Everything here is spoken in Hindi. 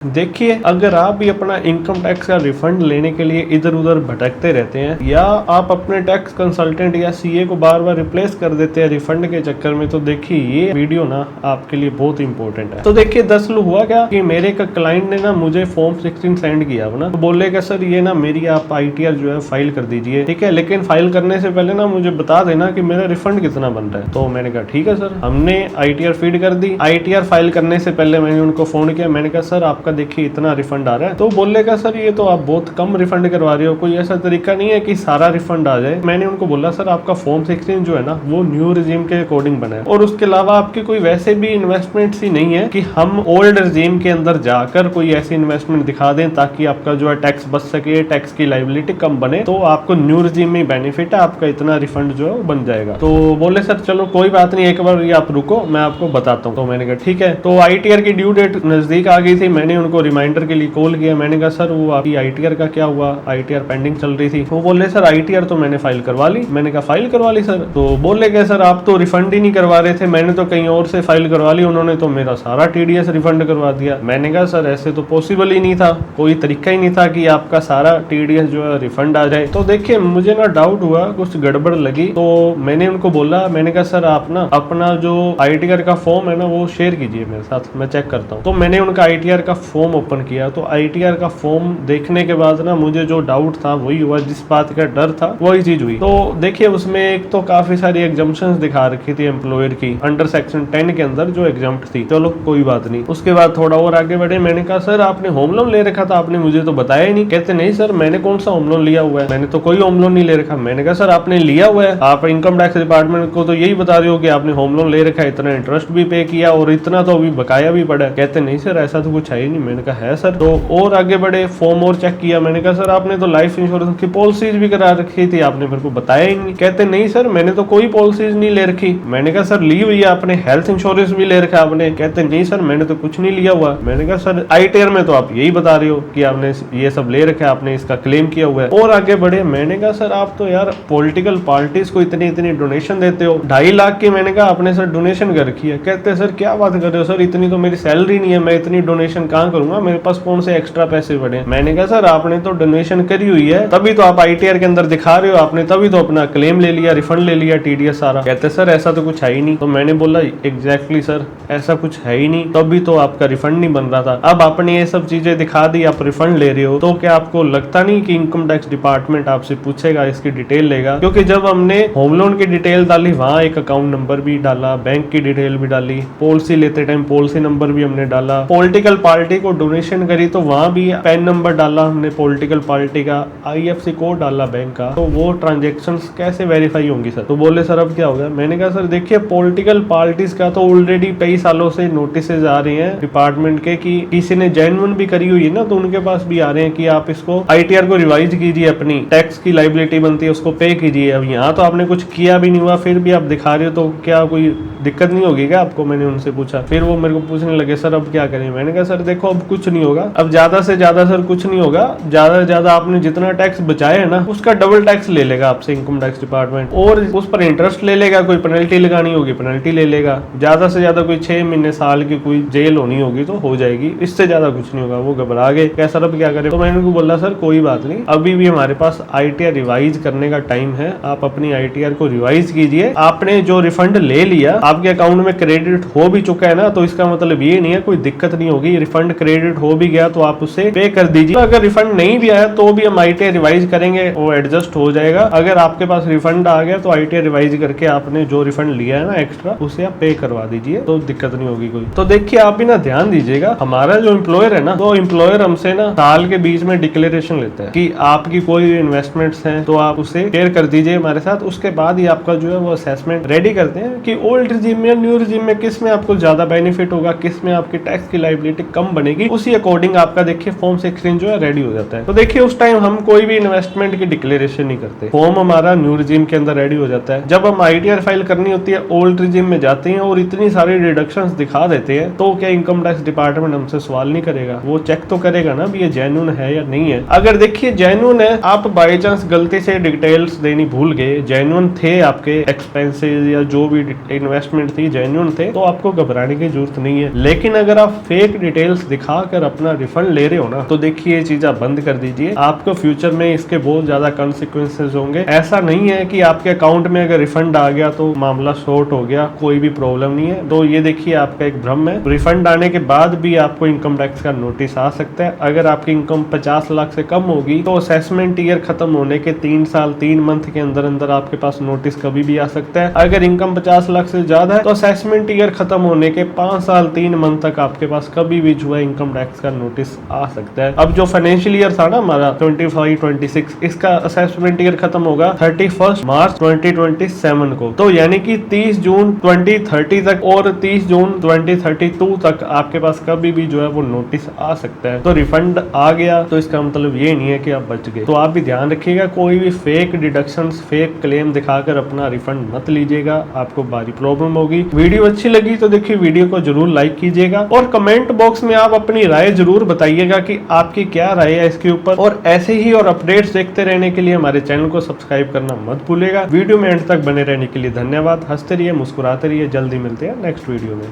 देखिए, अगर आप भी अपना इनकम टैक्स का रिफंड लेने के लिए इधर उधर भटकते रहते हैं या आप अपने टैक्स कंसल्टेंट या सीए को बार बार रिप्लेस कर देते हैं रिफंड के चक्कर में, तो देखिए ये वीडियो ना आपके लिए बहुत इंपॉर्टेंट है। तो देखिए दरअसल हुआ क्या कि मेरे एक क्लाइंट ने ना मुझे फॉर्म 16 सेंड किया ना, तो बोलेगा सर ये ना मेरी आप आईटीआर जो है फाइल कर दीजिए, ठीक है, लेकिन फाइल करने से पहले ना मुझे बता देना कि मेरा रिफंड कितना बन रहा है। तो मैंने कहा ठीक है सर। हमने आईटीआर फीड कर दी। आईटीआर फाइल करने से पहले मैंने उनको फोन किया, मैंने कहा सर आपका देखिए इतना रिफंड आ रहा है। तो बोलेगा सर ये तो आप बहुत कम रिफंड करवा रहे हो, कोई ऐसा तरीका नहीं है कि सारा रिफंड आ जाए। मैंने उनको बोला सर आपका फॉर्म 16 जो है ना वो न्यू रिजीम के अकॉर्डिंग बना है और उसके अलावा आपकी कोई वैसे भी इन्वेस्टमेंट ही नहीं है कि हम ओल्ड रिजीम के अंदर जाकर कोई ऐसी इन्वेस्टमेंट दिखा दें ताकि आपका जो है टैक्स बच सके, टैक्स की लायबिलिटी कम बने। तो आपको न्यू रिजीम में बेनिफिट है, आपका इतना रिफंड जो है वो बन जाएगा। तो बोले सर चलो कोई बात नहीं, एक बार ये आप रुको मैं आपको बताता हूँ। तो मैंने कहा ठीक है। तो आईटीआर की ड्यू डेट नजदीक आ गई थी। मैंने उनको रिमाइंडर के लिए कॉल किया। मैंने कहा सर वो आपकी आईटीआर का क्या हुआ, आईटीआर पेंडिंग चल रही थी। वो बोले सर आईटीआर तो मैंने फाइल करवा ली। मैंने कहा फाइल करवा ली सर? तो बोले गए सर आप तो रिफंड ही नहीं करवा रहे थे, मैंने तो कहीं और से फाइल करवा ली, उन्होंने तो मेरा सारा टीडीएस रिफंड करवा दिया। मैंने कहा सर ऐसे तो पॉसिबल ही नहीं था, कोई तरीका ही नहीं था कि आपका सारा टीडीएस जो है रिफंड आ जाए। तो देखिए मुझे ना डाउट हुआ, कुछ गड़बड़ लगी। तो मैंने उनको बोला, मैंने कहा सर आप ना अपना जो आईटीआर का फॉर्म है ना वो शेयर कीजिए मेरे साथ, मैं चेक करता हूँ। तो मैंने उनका आईटीआर का फॉर्म ओपन किया। तो आईटीआर का फॉर्म देखने के बाद ना मुझे जो डाउट था वही हुआ, जिस बात का डर था वही चीज हुई। तो देखिए उसमें एक तो काफी सारी एग्जम्पशंस दिखा रखी थी एम्प्लॉयर की अंडर सेक्शन 10 के अंदर जो एग्जाम्प्ट थी। चलो कोई बात नहीं। उसके बाद थोड़ा और आगे बढ़े। मैंने कहा सर आपने होम लोन ले रखा था, आपने मुझे तो बताया ही नहीं। कहते नहीं सर मैंने कौन सा होम लोन लिया हुआ है, मैंने तो कोई होम लोन नहीं ले रखा। मैंने कहा सर आपने लिया हुआ है, आप इनकम टैक्स डिपार्टमेंट को तो यही बता रहे हो कि आपने होम लोन ले रखा है, इतना इंटरेस्ट भी पे किया और इतना तो अभी बकाया भी पड़ा है। कहते नहीं सर ऐसा तो कुछ है ही नहीं। मैंने कहा है सर। तो और आगे बढ़े, फॉर्म और चेक किया। मैंने कहा सर आपने तो लाइफ इंश्योरेंस की पॉलिसीज भी करा रखी थी, आपने मेरे को बताया ही नहीं। कहते नहीं सर मैंने तो कोई पॉलिसीज नहीं ले रखी। मैंने कहा सर ली हुई है आपने, हेल्थ इंश्योरेंस भी ले रखा है आपने। कहते नहीं सर मैंने तो कुछ नहीं लिया हुआ। मैंने कहा सर आईटीआर में तो आप यही बता रहे हो कि आपने ये सब ले रखा है, आपने इसका क्लेम किया हुआ है। और आगे बढ़े। मैंने कहा सर आप तो यार पॉलिटिकल पार्टीज को इतनी इतनी डोनेशन देते हो, 2.5 लाख की मैंने कहा आपने सर डोनेशन कर रखी है। कहते सर क्या बात कर रहे हो सर, इतनी तो मेरी सैलरी नहीं है, मैं इतनी डोनेशन कहाँ करूंगा, मेरे पास कौन से एक्स्ट्रा पैसे पड़े। मैंने कहा सर आपने तो डोनेशन करी हुई है, तभी तो आप आईटीआर के अंदर दिखा रहे हो, आपने तभी तो अपना क्लेम ले लिया, रिफंड ले लिया टीडीएस सारा। कहते सर ऐसा तो कुछ है ही नहीं। तो मैंने बोला एग्जैक्टली सर ऐसा कुछ है ही नहीं, तभी तो आपका रिफंड नहीं बन रहा था। अब आपने ये सब चीजें दिखा दी, आप रिफंड ले रहे हो, तो क्या आपको लगता नहीं कि इनकम टैक्स डिपार्टमेंट आपसे पूछेगा, इसकी डिटेल लेगा? क्योंकि जब हमने होम लोन की डिटेल डाली वहां एक अकाउंट नंबर भी डाला, बैंक की डिटेल भी डाली, पॉलिसी लेते टाइम पॉलिसी नंबर भी हमने डाला, पॉलिटिकल पार्टी को डोनेशन करी तो वहां भी पैन नंबर डाला हमने पॉलिटिकल पार्टी का, आईएफएससी कोड डाला बैंक का। तो वो ट्रांजैक्शंस कैसे वेरीफाई होंगी सर? तो बोले सर अब क्या होगा? मैंने कहा सर देखिए पॉलिटिकल पार्टीज का तो ऑलरेडी कई सालों से नोटिस आ रहे हैं डिपार्टमेंट के कि किसी ने जेन्युइन भी करी हुई है ना, तो उनके पास भी आ रहे हैं कि आप इसको आईटीआर को रिवाइज कीजिए, अपनी टैक्स की लायबिलिटी बनती है उसको पे कीजिए। अब यहाँ तो आपने कुछ किया भी नहीं हुआ, फिर भी आप दिखा रहे हो, तो क्या कोई दिक्कत नहीं होगी क्या आपको? मैंने उनसे पूछा। फिर वो मेरे को पूछने लगे सर अब क्या करें? मैंने कहा सर देखो अब कुछ नहीं होगा, अब ज्यादा से ज्यादा सर कुछ नहीं होगा, ज्यादा से ज्यादा आपने जितना टैक्स बचाया है ना उसका डबल टैक्स ले लेगा आपसे इनकम टैक्स डिपार्टमेंट, और उस पर इंटरेस्ट ले लेगा, कोई पेनल्टी लगानी होगी पेनल्टी ले लेगा, ज्यादा से ज्यादा कोई 6 महीने साल की कोई जेल होनी होगी तो हो जाएगी, इससे ज्यादा कुछ नहीं होगा। वो घबरा गए, क्या सर अब क्या करें? तो मैंने उनको बोला सर कोई बात नहीं, अभी भी हमारे पास आईटीआर रिवाइज करने का टाइम है, आप अपनी आईटीआर को रिवाइज कीजिए। आपने जो रिफंड ले लिया आपके अकाउंट में क्रेडिट हो भी चुका है ना, तो इसका मतलब ये नहीं है कोई दिक्कत नहीं होगी, रिफंड क्रेडिट हो भी गया तो आप उसे पे कर दीजिए। तो अगर रिफंड नहीं भी आया तो भी हम आईटीआर रिवाइज करेंगे, वो एडजस्ट हो जाएगा। अगर आपके पास रिफंड आ गया तो आईटीआर रिवाइज करके आपने जो रिफंड लिया है ना एक्स्ट्रा उसे आप पे करवा दीजिए, तो दिक्कत नहीं होगी कोई। तो देखिए आप भी ना ध्यान दीजिएगा, हमारा जो एम्प्लॉयर है ना, तो एम्प्लॉयर हमसे ना साल के बीच में डिक्लेरेशन लेता है कि आपकी कोई इन्वेस्टमेंट्स हैं तो आप उसे शेयर कर दीजिए हमारे साथ। उसके बाद ही आपका जो है वो असेसमेंट रेडी करते हैं कि ओल्ड रिजीम में न्यू रिजीम में किस में आपको ज्यादा बेनिफिट होगा, किस में आपकी टैक्स की लायबिलिटी कम बनेगी, उसी अकॉर्डिंग आपका देखिए फॉर्म 16 जो है रेडी हो जाता है। तो देखिए उस टाइम हम कोई भी इन्वेस्टमेंट की डिक्लेरेशन नहीं करते, फॉर्म हमारा न्यू रिजीम के अंदर रेडी हो जाता है। जब हम आईटीआर फाइल करनी होती है ओल्ड रिजीम में जाते हैं और इतनी सारी डिडक्शंस दिखा देते हैं, तो क्या इनकम टैक्स डिपार्टमेंट हमसे सवाल नहीं करेगा? वो चेक तो करेगा ना भी ये जेन्युइन है या नहीं है। अगर देखिए जेन्युइन है, आप बाई चांस गलती से डिटेल्स देनी भूल गए, जेन्युइन थे आपके एक्सपेंसेस या जो भी इन्वेस्टमेंट थी जेन्युइन थे, तो आपको घबराने की जरूरत नहीं है। लेकिन अगर आप फेक डिटेल्स दिखाकर अपना रिफंड ले रहे हो ना, तो देखिए ये चीज आप बंद कर दीजिए। आपको फ्यूचर में इसके बहुत ज्यादा कॉन्सिक्वेंसेज होंगे। ऐसा नहीं है कि आपके अकाउंट में अगर रिफंड आ गया तो मामला सॉर्ट हो गया, कोई भी प्रॉब्लम नहीं है। तो ये देखिए आपका एक भ्रम है। रिफंड आने के बाद भी आपको इनकम टैक्स का नोटिस आ सकता है। अगर आपकी इनकम 50 लाख से कम होगी तो असेसमेंट ईयर खत्म होने के 3 साल 3 मंथ के अंदर अंदर आपके पास नोटिस कभी भी आ सकता है। अगर इनकम 50 लाख से ज्यादा है तो असेसमेंट ईयर खत्म होने के 5 साल 3 मंथ तक आपके पास कभी भी जो है इनकम टैक्स का नोटिस आ सकता है। अब जो फाइनेंशियल ईयर था ना हमारा 25-26, इसका असेसमेंट ईयर खत्म होगा 31 मार्च 2027 को। तो यानी कि 30 जून 2030 तक और 30 जून 2032 तक आपके पास कभी भी जो है वो नोटिस आ सकता है। तो रिफंड आ गया तो इसका मतलब ये नहीं है कि आप बच गए। तो आप भी ध्यान रखिएगा, कोई भी फेक डिडक्शंस, फेक क्लेम दिखाकर अपना रिफंड मत लीजिएगा, आपको भारी प्रॉब्लम होगी। वीडियो अच्छी लगी तो देखिए वीडियो को जरूर लाइक कीजिएगा और कमेंट बॉक्स में आप अपनी राय जरूर बताइएगा कि आपकी क्या राय है इसके ऊपर। और ऐसे ही और अपडेट्स देखते रहने के लिए हमारे चैनल को सब्सक्राइब करना मत भूलिएगा। वीडियो में एंड तक बने रहने के लिए धन्यवाद। हंसते रहिए, मुस्कुराते रहिए। जल्दी मिलते हैं नेक्स्ट वीडियो में।